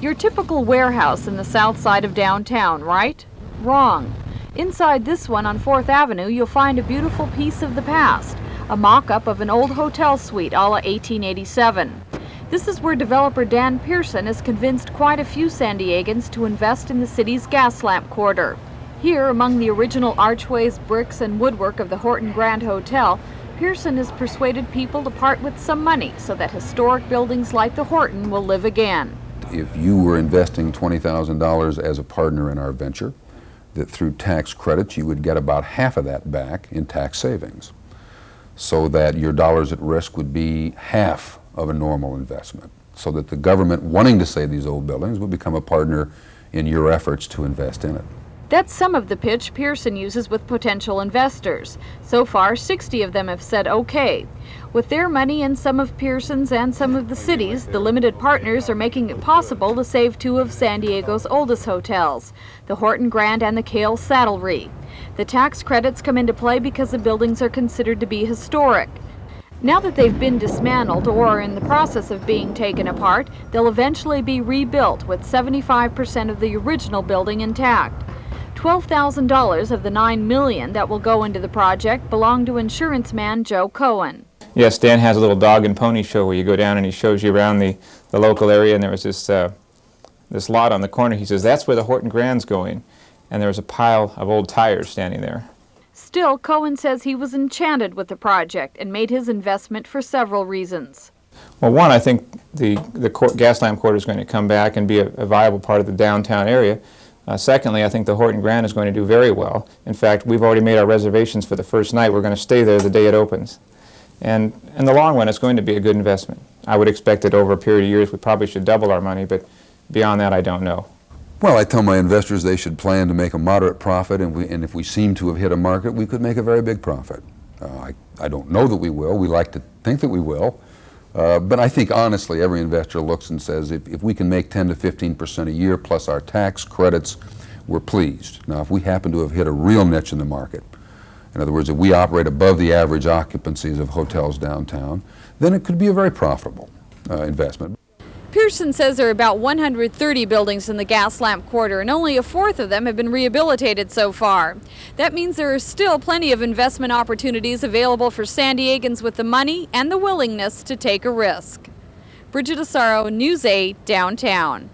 Your typical warehouse in the south side of downtown, right? Wrong. Inside this one on 4th Avenue, you'll find a beautiful piece of the past, a mock-up of an old hotel suite a la 1887. This is where developer Dan Pearson has convinced quite a few San Diegans to invest in the city's Gaslamp Quarter. Here, among the original archways, bricks, and woodwork of the Horton Grand Hotel, Pearson has persuaded people to part with some money so that historic buildings like the Horton will live again. If you were investing $20,000 as a partner in our venture, that through tax credits you would get about half of that back in tax savings, so that your dollars at risk would be half of a normal investment, so that the government wanting to save these old buildings would become a partner in your efforts to invest in it. That's some of the pitch Pearson uses with potential investors. So far, 60 of them have said okay. With their money and some of Pearson's and some of the city's, the limited partners are making it possible to save two of San Diego's oldest hotels, the Horton Grand and the Kahle Saddlery. The tax credits come into play because the buildings are considered to be historic. Now that they've been dismantled or are in the process of being taken apart, they'll eventually be rebuilt with 75% of the original building intact. $12,000 of the $9 million that will go into the project belong to insurance man Joe Cohen. Yes, Dan has a little dog and pony show where you go down and he shows you around the local area, and there was this lot on the corner. He says, that's where the Horton Grand's going. And there was a pile of old tires standing there. Still, Cohen says he was enchanted with the project and made his investment for several reasons. Well, one, I think the Gaslamp Quarter is going to come back and be a viable part of the downtown area. Secondly, I think the Horton Grand is going to do very well. In fact, we've already made our reservations for the first night. We're going to stay there the day it opens. And in the long run, it's going to be a good investment. I would expect that over a period of years we probably should double our money, but beyond that I don't know. Well, I tell my investors they should plan to make a moderate profit, and if we seem to have hit a market, we could make a very big profit. I don't know that we will. We like to think that we will. But I think honestly every investor looks and says if we can make 10 to 15% a year plus our tax credits, we're pleased. Now if we happen to have hit a real niche in the market, in other words if we operate above the average occupancies of hotels downtown, then it could be a very profitable investment. Pearson says there are about 130 buildings in the Gaslamp Quarter, and only a fourth of them have been rehabilitated so far. That means there are still plenty of investment opportunities available for San Diegans with the money and the willingness to take a risk. Bridget Asaro, News 8, Downtown.